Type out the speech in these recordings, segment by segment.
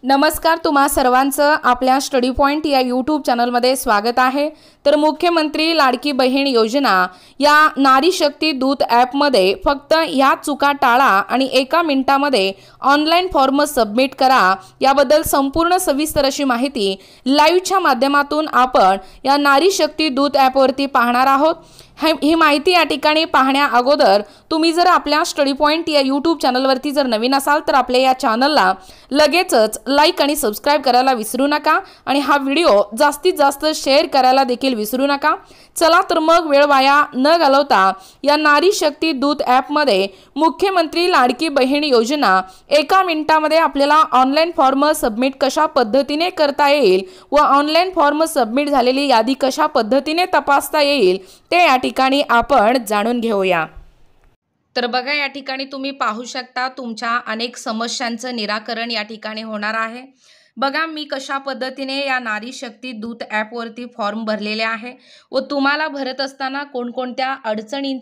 नमस्कार, तुम्हा सर्वांचं आपल्या स्टडी पॉइंट या यूट्यूब चॅनलमध्ये स्वागत आहे। तर मुख्यमंत्री लाडकी बहीण योजना या नारी शक्ती दूत ॲपमध्ये फक्त या चुका टाळा आणि 1 मिनिटामध्ये ऑनलाईन फॉर्म सबमिट करा याबद्दल संपूर्ण सविस्तर अशी माहिती लाईव्हच्या माध्यमातून आपण या नारी शक्ती दूत ॲपवरती पाहणार आहोत। ही माहिती या ठिकाणी पाहण्या अगोदर तुम्ही जर आपल्या स्टडी पॉइंट या यूट्यूब चॅनलवरती जर नवीन असाल तर आपल्या या चॅनलला लगेचच लाईक आणि सबस्क्राइब करायला विसरू नका आणि हा व्हिडिओ जास्तीत जास्त शेअर करायला देखील विसरू नका। चला तर मग वेळ वाया न घालवता या नारी शक्ती दूत ॲपमध्ये मुख्यमंत्री लाडकी बहीण योजना 1 मिनिटामध्ये आपल्याला ऑनलाईन फॉर्म सबमिट कशा पद्धतीने करता येईल व ऑनलाईन फॉर्म सबमिट झालेली यादी कशा पद्धतीने तपासता येईल ते या ठिकाणी आपण जाणून घेऊया। तर बघा, या ठिकाणी तुम्ही पाहू शकता तुमच्या अनेक समस्यांचं निराकरण या ठिकाणी होणार आहे। बघा, मी कशा पद्धतीने या नारी शक्ती दूत ॲपवरती फॉर्म भरलेले आहे व तुम्हाला भरत असताना कोणकोणत्या अडचणी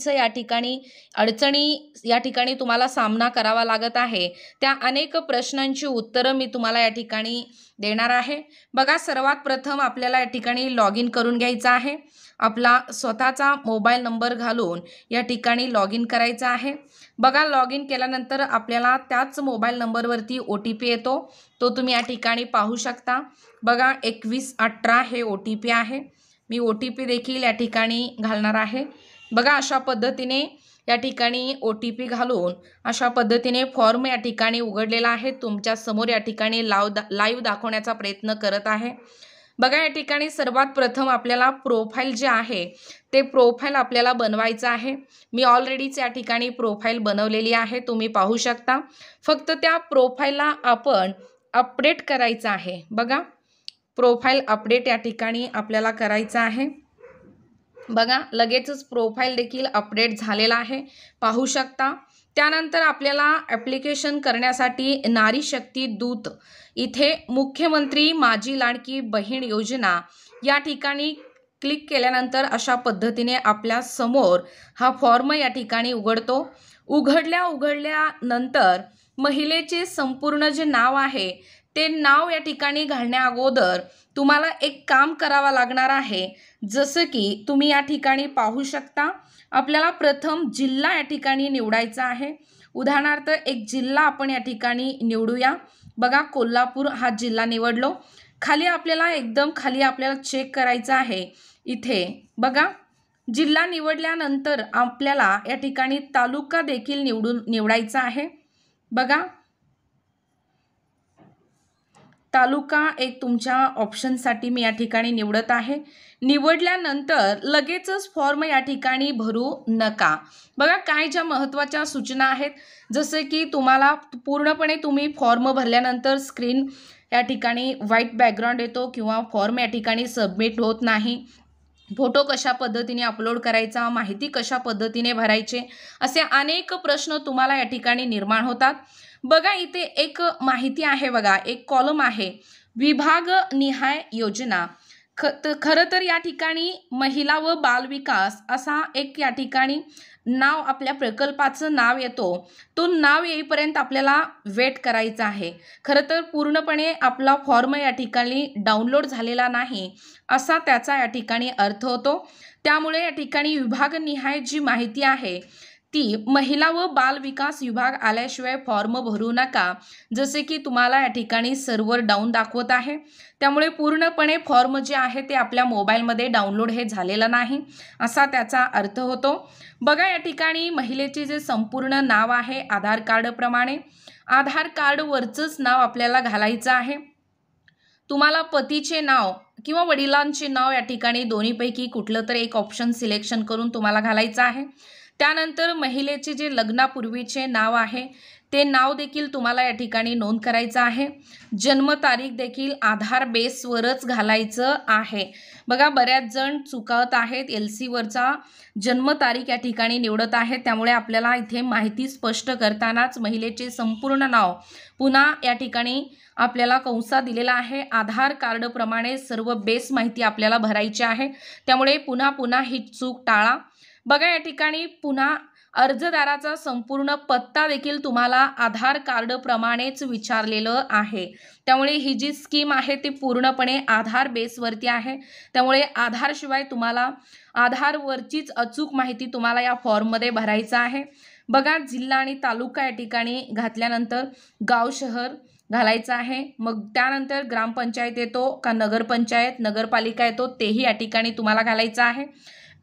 या ठिकाणी तुम्हाला सामना करावा लागत आहे, त्या अनेक प्रश्नांची उत्तरं मी तुम्हाला या ठिकाणी देणार आहे। बघा, सर्वात प्रथम आपल्याला या ठिकाणी लॉग इन करून घ्यायचं आहे। आपला स्वतःचा मोबाईल नंबर घालून या ठिकाणी लॉग इन करायचा आहे। बघा, लॉग इन केल्यानंतर आपल्याला त्याच मोबाईल नंबरवरती OTP येतो, तो तुम्ही या ठिकाणी पाहू शकता। बघा, 2118 हे OTP आहे। मी OTP देखील या ठिकाणी घालणार आहे। बघा, अशा पद्धतीने या ठिकाणी OTP घालून अशा पद्धतीने फॉर्म या ठिकाणी उघडलेला आहे। तुमच्या समोर या ठिकाणी लाईव्ह दाखवण्याचा प्रयत्न करत आहे। बघा, या ठिकाणी सर्वात प्रथम आपल्याला प्रोफाइल जे आहे ते प्रोफाइल आपल्याला बनवायचं आहे। मी ऑलरेडीच या ठिकाणी प्रोफाइल बनवलेली आहे, तुम्ही पाहू शकता। फक्त त्या प्रोफाइलला आपण अपडेट करायचं आहे। बघा, प्रोफाइल अपडेट या ठिकाणी आपल्याला करायचं आहे। बघा, लगेचच प्रोफाइल देखील अपडेट झालेला आहे, पाहू शकता। त्यानंतर आपल्याला ॲप्लिकेशन करण्यासाठी नारी शक्ती दूत इथे मुख्यमंत्री माझी लाडकी बहीण योजना या ठिकाणी क्लिक केल्यानंतर अशा पद्धतीने आपल्या समोर हा फॉर्म या ठिकाणी उघडतो। उघडल्यानंतर महिलेचे संपूर्ण जे नाव आहे ते नाव या ठिकाणी घालण्या अगोदर तुम्हाला एक काम करावं लागणार आहे। जसं की तुम्ही या ठिकाणी पाहू शकता, आपल्याला प्रथम जिल्हा या ठिकाणी निवडायचा आहे। उदाहरणार्थ एक जिल्हा आपण या ठिकाणी निवडूया। बघा, कोल्हापूर हा जिल्हा निवडलो। खाली आपल्याला एकदम खाली आपल्याला चेक करायचं आहे। इथे बघा, जिल्हा निवडल्यानंतर आपल्याला या ठिकाणी तालुका देखील निवडायचा आहे। बघा, तालुका एक तुमच्या ऑप्शनसाठी मी या ठिकाणी निवडत आहे। निवडल्यानंतर लगेचच फॉर्म या ठिकाणी भरू नका। बघा, काय ज्या महत्त्वाच्या सूचना आहेत, जसे की तुम्हाला पूर्णपणे तुम्ही फॉर्म भरल्यानंतर स्क्रीन या ठिकाणी व्हाईट बॅकग्राऊंड येतो किंवा फॉर्म या ठिकाणी सबमिट होत नाही, फोटो कशा पद्धतीने अपलोड करायचा, माहिती कशा पद्धतीने भरायचे, असे अनेक प्रश्न तुम्हाला या ठिकाणी निर्माण होतात। बघा, इथे एक माहिती आहे। बघा, एक कॉलम आहे विभाग निहाय योजना। खरं तर या ठिकाणी महिला व बाल विकास असा एक या ठिकाणी नाव आपल्या प्रकल्पाचं नाव येतो। तो नाव येईपर्यंत आपल्याला वेट करायचा आहे। खरं तर पूर्णपणे आपला फॉर्म या ठिकाणी डाउनलोड झालेला नाही असा त्याचा या ठिकाणी अर्थ होतो। त्यामुळे या ठिकाणी विभागनिहाय जी माहिती आहे ती महिला व बाल विकास विभाग आल्याशिवाय फॉर्म भरू नका, जसे की तुम्हाला या ठिकाणी सर्व्हर डाऊन दाखवत आहे। त्यामुळे पूर्णपणे फॉर्म जे आहे ते आपल्या मोबाईलमध्ये डाउनलोड हे झालेलं नाही असा त्याचा अर्थ होतो। बघा, या ठिकाणी महिलेचे जे संपूर्ण नाव आहे आधार कार्ड प्रमाणे आधार कार्डवरचंच नाव आपल्याला घालायचं आहे। तुम्हाला पतीचे नाव किंवा वडिलांचे नाव या ठिकाणी दोन्हीपैकी कुठलं तर एक ऑप्शन सिलेक्शन करून तुम्हाला घालायचं आहे। त्यानंतर महिलेचे जे लग्नापूर्वीचे नाव आहे ते नाव देखील तुम्हाला या ठिकाणी नोंद करायचं आहे। जन्मतारीख देखील आधार बेसवरच घालायचं आहे। बघा, बऱ्याच जण चुकत आहेत, LC वरचा जन्मतारीख या ठिकाणी निवडत आहेत। त्यामुळे आपल्याला इथे माहिती स्पष्ट करतानाच महिलेचे संपूर्ण नाव पुन्हा या ठिकाणी आपल्याला कंसात दिलेला आहे। आधार कार्ड प्रमाणे सर्व बेस माहिती आपल्याला भरायची आहे। त्यामुळे पुन्हा ही चूक टाळा। बघा, या ठिकाणी पुन्हा अर्जदाराचा संपूर्ण पत्ता देखील तुम्हाला आधार कार्ड प्रमाणेच विचारलेलं आहे। त्यामुळे ही जी स्कीम आहे ती पूर्णपणे आधार बेसवरती आहे। त्यामुळे आधारशिवाय तुम्हाला आधारवरचीच अचूक माहिती तुम्हाला या फॉर्ममध्ये भरायचं आहे। बघा, जिल्हा आणि तालुका या ठिकाणी घातल्यानंतर गाव शहर घालायचं आहे। मग त्यानंतर ग्रामपंचायत येतो का नगरपंचायत नगरपालिका येतो तेही या ठिकाणी तुम्हाला घालायचं आहे।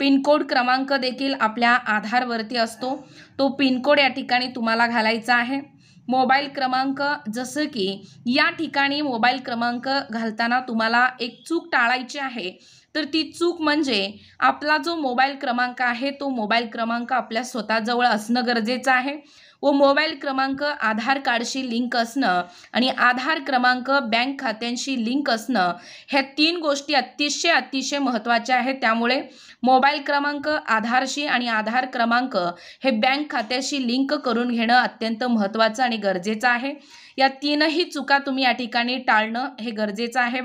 पिनकोड क्रमांक देखील आपल्या आधारवरती असतो, तो पिनकोड या ठिकाणी तुम्हाला घालायचा आहे। मोबाईल क्रमांक, जसं की या ठिकाणी मोबाईल क्रमांक घालताना तुम्हाला एक चूक टाळायची आहे। तर ती चूक म्हणजे आपला जो मोबाईल क्रमांक आहे तो मोबाईल क्रमांक आपल्या स्वतःजवळ असणं गरजेचं आहे व मोबाईल क्रमांक आधार कार्डशी लिंक असणं आणि आधार क्रमांक बँक खात्यांशी लिंक असणं, ह्या 3 गोष्टी अतिशय महत्त्वाच्या आहेत। त्यामुळे मोबाईल क्रमांक आधारशी आणि आधार क्रमांक हे बँक खात्याशी लिंक करून घेणं अत्यंत महत्त्वाचं आणि गरजेचं आहे। या 3ही चुका तुम्ही या ठिकाणी टाळणं हे गरजेचं आहे।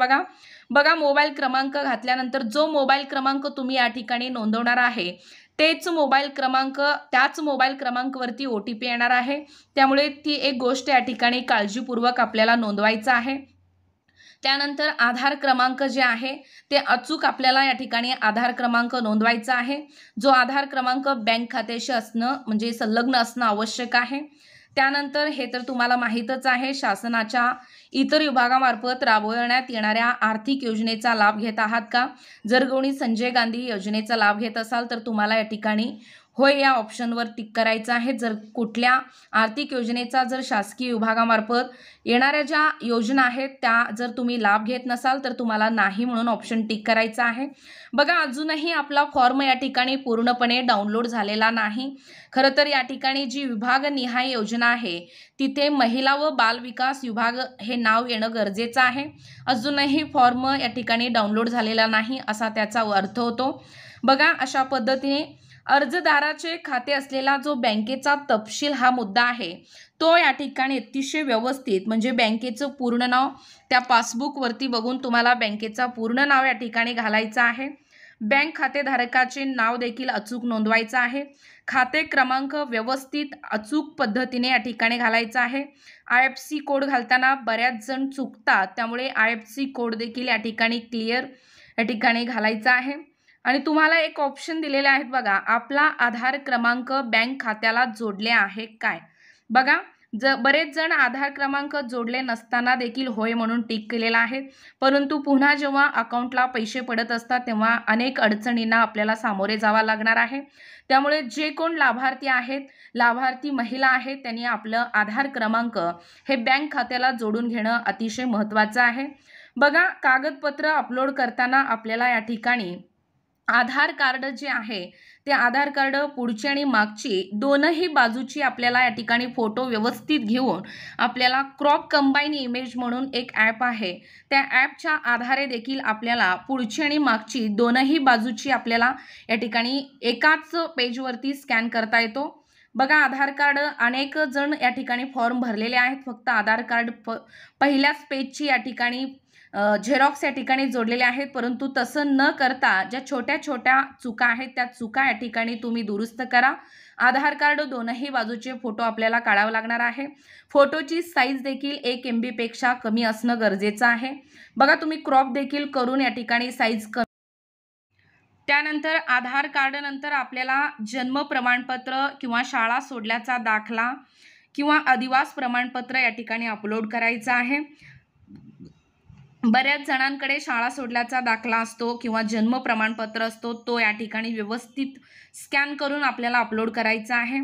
बघा, मोबाईल क्रमांक घातल्यानंतर जो मोबाईल क्रमांक तुम्ही या ठिकाणी नोंदवणार आहे त्याच मोबाईल क्रमांकावरती OTP येणार आहे। त्यामुळे ती एक गोष्ट या ठिकाणी काळजीपूर्वक आपल्याला नोंदवायचं आहे। त्यानंतर आधार क्रमांक जे आहे ते अचूक आपल्याला या ठिकाणी आधार क्रमांक नोंदवायचा आहे। जो आधार क्रमांक बँक खात्याशी असणं म्हणजे संलग्न असणं आवश्यक आहे। त्यानंतर हे तर तुम्हाला माहीतच आहे, शासनाच्या इतर विभागामार्फत राबवण्यात येणाऱ्या आर्थिक योजनेचा लाभ घेत आहात का? जर कोणी संजय गांधी योजनेचा लाभ घेत असाल तर तुम्हाला या ठिकाणी होय या ऑप्शनवर टिक करायचं आहे। जर कुठल्या आर्थिक योजनेचा जर शासकीय विभागामार्फत येणाऱ्या ज्या योजना आहेत त्या जर तुम्ही लाभ घेत नसाल तर तुम्हाला नाही म्हणून ऑप्शन टिक करायचा आहे। बघा, अजूनही आपला फॉर्म या ठिकाणी पूर्णपणे डाउनलोड झालेला नाही। खरं तर या ठिकाणी जी विभागनिहाय योजना आहे तिथे महिला व बाल विकास विभाग हे नाव येणं गरजेचं आहे। अजूनही फॉर्म या ठिकाणी डाउनलोड झालेला नाही असा त्याचा अर्थ होतो। बघा, अशा पद्धतीने अर्जदाराचे खाते असलेला जो बँकेचा तपशील हा मुद्दा आहे तो या ठिकाणी अतिशय व्यवस्थित म्हणजे बँकेचं पूर्ण नाव त्या पासबुकवरती बघून तुम्हाला बँकेचा पूर्ण नाव या ठिकाणी घालायचं आहे। बँक खातेधारकाचे नाव देखील अचूक नोंदवायचं आहे। खाते क्रमांक व्यवस्थित अचूक पद्धतीने या ठिकाणी घालायचा आहे। IFSC कोड घालताना बऱ्याच जण चुकतात, त्यामुळे IFSC कोड देखील या ठिकाणी क्लिअर या ठिकाणी घालायचा आहे। आणि तुम्हाला एक ऑप्शन दिलेले आहेत बघा, आपला आधार क्रमांक बँक खात्याला जोडले आहे काय? बघा, बरेच जण आधार क्रमांक जोडले नसताना देखील होय म्हणून टिक केलेला आहे, परंतु पुन्हा जेव्हा अकाउंटला पैसे पडत असतात तेव्हा अनेक अडचणींना आपल्याला सामोरे जावं लागणार आहे। त्यामुळे जे कोण लाभार्थी आहेत, लाभार्थी महिला आहेत, त्यांनी आपलं आधार क्रमांक हे बँक खात्याला जोडून घेणं अतिशय महत्त्वाचं आहे। बघा, कागदपत्र अपलोड करताना आपल्याला या ठिकाणी आधार कार्ड जे आहे ते आधार कार्ड पुढची आणि मागची दोनही बाजूची आपल्याला या ठिकाणी फोटो व्यवस्थित घेऊन आपल्याला क्रॉप कंबाईन इमेज म्हणून एक ॲप आहे, त्या ॲपच्या आधारे देखील आपल्याला पुढची आणि मागची दोनही बाजूची आपल्याला या ठिकाणी एकाच पेजवरती स्कॅन करता येतो। बघा, आधार कार्ड अनेक जण या ठिकाणी फॉर्म भरलेले आहेत, फक्त आधार कार्ड पहिल्याच पेजची या ठिकाणी झेरॉक्स या ठिकाणी जोडलेले आहेत, परंतु तसं न करता ज्या छोट्या चुका आहेत त्या चुका या ठिकाणी तुम्ही दुरुस्त करा। आधार कार्ड दोनही बाजूचे फोटो आपल्याला काढावा लागणार आहे। फोटोची साईज देखील 1 MB पेक्षा कमी असणं गरजेचं आहे। बघा, तुम्ही क्रॉप देखील करून या ठिकाणी साईज कमी। त्यानंतर आधार कार्ड नंतर आपल्याला जन्म प्रमाणपत्र किंवा शाळा सोडल्याचा दाखला किंवा अधिवास प्रमाणपत्र या ठिकाणी अपलोड करायचं आहे। बऱ्याच जणांकडे शाळा सोडल्याचा दाखला असतो किंवा जन्म प्रमाणपत्र असतो, तो या ठिकाणी व्यवस्थित स्कॅन करून आपल्याला अपलोड करायचा आहे।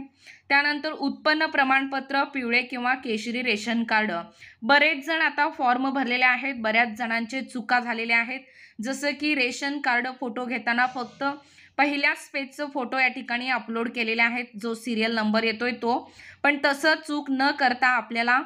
त्यानंतर उत्पन्न प्रमाणपत्र पिवळे किंवा केशरी रेशन कार्ड। बरेच जण आता फॉर्म भरलेले आहेत, बऱ्याच जणांचे चुका झालेल्या आहेत, जसं की रेशन कार्ड फोटो घेताना फक्त पहिल्याच पेजचं फोटो या ठिकाणी अपलोड केलेले आहेत, जो सिरियल नंबर येतोय तो, पण तसं चूक न करता आपल्याला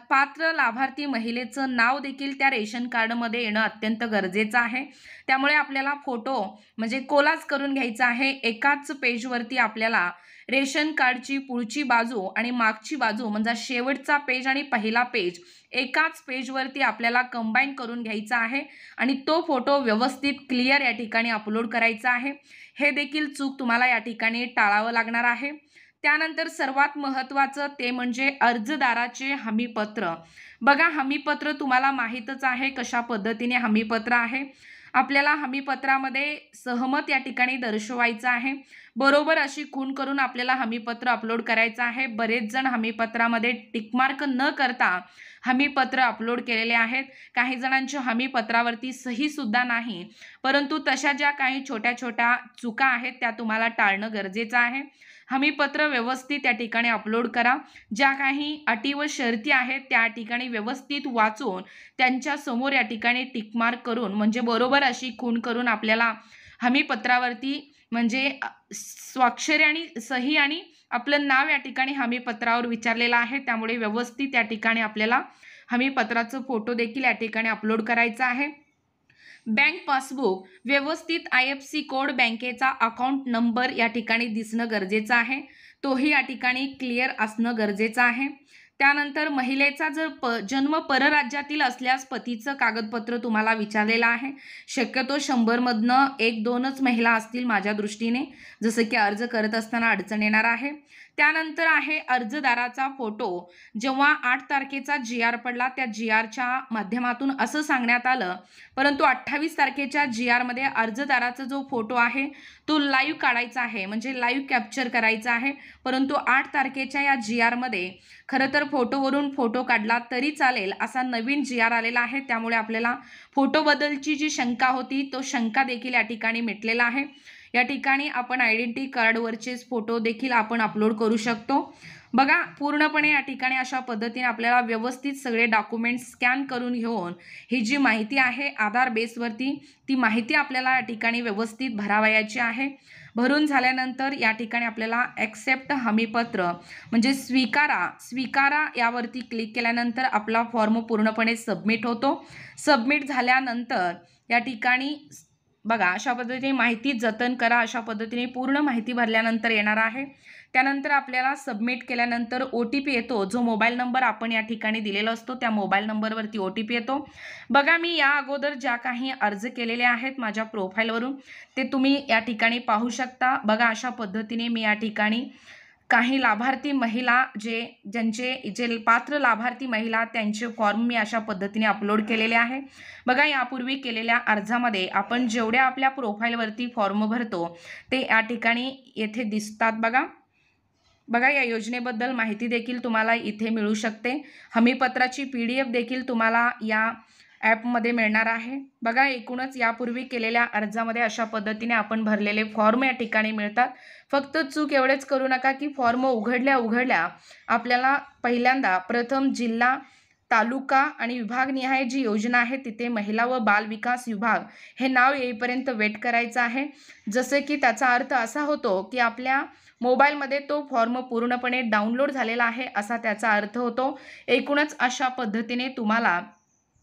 पात्र लाभार्थी महिलेचं नाव देखील त्या रेशन कार्डमध्ये येणं अत्यंत गरजेचं आहे। त्यामुळे आपल्याला फोटो म्हणजे कोलाज करून घ्यायचा आहे। एकाच पेजवरती आपल्याला रेशन कार्डची पुढची बाजू आणि मागची बाजू म्हणजे शेवटचा पेज आणि पहिला पेज एकाच पेजवरती आपल्याला कंबाईन करून घ्यायचा आहे आणि तो फोटो व्यवस्थित क्लिअर या ठिकाणी अपलोड करायचा आहे। हे देखील चूक तुम्हाला या ठिकाणी टाळावं लागणार आहे। त्यानंतर सर्वात महत्त्वाचं ते म्हणजे अर्जदाराचे हमीपत्र। बघा, हमीपत्र तुम्हाला माहीतच आहे कशा पद्धतीने हमीपत्र आहे। आपल्याला हमीपत्रामध्ये सहमत या ठिकाणी दर्शवायचं आहे। बरोबर अशी खूण करून आपल्याला हमीपत्र अपलोड करायचं आहे। बरेच जण हमीपत्रामध्ये टिकमार्क न करता हमीपत्र अपलोड केलेले आहेत। काही जणांच्या हमीपत्रावरती सही सुद्धा नाही, परंतु तशा ज्या काही छोट्या छोट्या चुका आहेत त्या तुम्हाला टाळणं गरजेचं आहे। हमीपत्र व्यवस्थित या ठिकाणी अपलोड करा। ज्या काही अटी व शर्ती आहेत त्या ठिकाणी व्यवस्थित वाचून त्यांच्या समोर या ठिकाणी टिकमार्क करून म्हणजे बरोबर अशी खूण करून आपल्याला हमीपत्रावरती म्हणजे स्वाक्षरी आणि सही आणि आपलं नाव या ठिकाणी हमीपत्रावर विचारलेलं आहे। त्यामुळे व्यवस्थित या ठिकाणी आपल्याला हमीपत्राचं फोटो देखील या ठिकाणी अपलोड करायचा आहे। बँक पासबुक व्यवस्थित IFSC कोड, बँकेचा अकाउंट नंबर या ठिकाणी दिसणं गरजेचं आहे। तोही या ठिकाणी क्लिअर असणं गरजेचं आहे। त्यानंतर महिलेचा जर जन्म परराज्यातील असल्यास पतीचं कागदपत्र तुम्हाला विचारलेलं आहे। शक्यतो 100 मधनं 1-2च महिला असतील माझ्या दृष्टीने, जसं की अर्ज करत असताना अडचण येणार आहे। त्यानंतर आहे अर्जदाराचा फोटो। जेव्हा 8 तारखेचा GR पडला त्या GRच्या माध्यमातून असं सांगण्यात आलं, परंतु 28 तारखेच्या GR मध्ये अर्जदाराचा जो फोटो आहे तो लाईव्ह काढायचा आहे, म्हणजे लाईव्ह कॅप्चर करायचा आहे। परंतु 8 तारखेच्या या GR मध्ये खरं तर फोटोवरून फोटो काढला तरी चालेल असा नवीन GR आलेला आहे। त्यामुळे आपल्याला फोटोबद्दलची जी शंका होती तो शंका देखील या ठिकाणी मिटलेला आहे। या ठिकाणी आपण आयडेंटिटी कार्डवरचेच फोटो देखील आपण अपलोड करू शकतो। बघा, पूर्णपणे या ठिकाणी अशा पद्धतीने आपल्याला व्यवस्थित सगळे डॉक्युमेंट्स स्कॅन करून घेऊन ही जी माहिती आहे आधार बेसवरती ती माहिती आपल्याला या ठिकाणी व्यवस्थित भरावयाची आहे। भरून झाल्यानंतर या ठिकाणी आपल्याला ॲक्सेप्ट हमीपत्र म्हणजे स्वीकारा यावरती क्लिक केल्यानंतर आपला फॉर्म पूर्णपणे सबमिट होतो। सबमिट झाल्यानंतर या ठिकाणी बघा अशा पद्धतीने माहिती जतन करा, अशा पद्धतीने पूर्ण माहिती भरल्यानंतर येणार आहे। त्यानंतर आपल्याला सबमिट केल्यानंतर OTP येतो, जो मोबाईल नंबर आपण या ठिकाणी दिलेला असतो त्या मोबाईल नंबरवरती OTP येतो। बघा, मी या अगोदर ज्या काही अर्ज केलेले आहेत माझ्या प्रोफाईलवरून ते तुम्ही या ठिकाणी पाहू शकता। बघा, अशा पद्धतीने मी या ठिकाणी काही लाभार्थी महिला जे पात्र लाभार्थी महिला त्यांचे फॉर्म मी अशा पद्धतीने अपलोड केलेले आहे। बघा, यापूर्वी केलेल्या अर्जामध्ये आपण जेवढ्या आपल्या प्रोफाईलवरती फॉर्म भरतो ते या ठिकाणी येथे दिसतात। बघा, या योजनेबद्दल माहिती देखील तुम्हाला इथे मिळू शकते। हमीपत्राची PDF देखील तुम्हाला या ॲपमध्ये मिळणार आहे। बघा, एकूणच यापूर्वी केलेल्या अर्जामध्ये अशा पद्धतीने आपण भरलेले फॉर्म या ठिकाणी मिळतात। फक्त चूक एवढेच करू नका की फॉर्म उघडल्या आपल्याला पहिल्यांदा प्रथम जिल्हा, तालुका आणि विभागनिहाय जी योजना आहे तिथे महिला व बाल विकास विभाग हे नाव येईपर्यंत वेट करायचं आहे। जसे की त्याचा अर्थ असा होतो की आपल्या मोबाईलमध्ये तो फॉर्म पूर्णपणे डाउनलोड झालेला आहे असा त्याचा अर्थ होतो। एकूणच अशा पद्धतीने तुम्हाला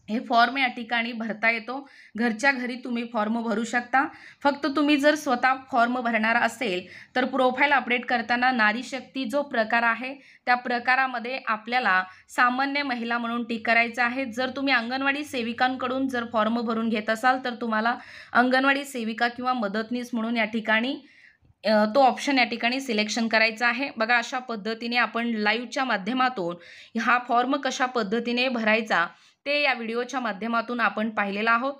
हे फॉर्म या ठिकाणी भरता येतो। घरच्या घरी तुम्ही फॉर्म भरू शकता। फक्त तुम्ही जर स्वतः फॉर्म भरणार असेल तर प्रोफाईल अपडेट करताना नारी शक्ती जो प्रकार आहे त्या प्रकारामध्ये आपल्याला सामान्य महिला म्हणून टिक करायचं आहे। जर तुम्ही अंगणवाडी सेविकांकडून जर फॉर्म भरून घेत असाल तर तुम्हाला अंगणवाडी सेविका किंवा मदतनीस म्हणून या ठिकाणी तो ऑप्शन या ठिकाणी सिलेक्शन करायचा आहे। बघा, अशा पद्धतीने आपण लाईव्हच्या माध्यमातून हा फॉर्म कशा पद्धतीने भरायचा ते या व्हिडिओच्या माध्यमातून आपण पाहिलेला आहोत।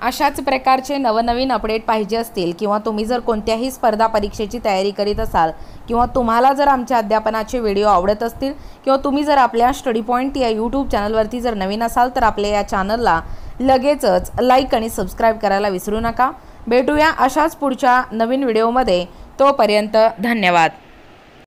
अशाच प्रकारचे नवनवीन अपडेट पाहिजे असतील किंवा तुम्ही जर कोणत्याही स्पर्धा परीक्षेची तयारी करीत असाल किंवा तुम्हाला जर आमच्या अध्यापनाचे व्हिडिओ आवडत असतील किंवा तुम्ही जर आपल्या स्टडी पॉईंट या यूट्यूब चॅनलवरती जर नवीन असाल तर आपल्या या चॅनलला लगेचच लाईक आणि सबस्क्राईब करायला विसरू नका। भेटूया अशाच पुढच्या नवीन व्हिडिओमध्ये। तोपर्यंत धन्यवाद।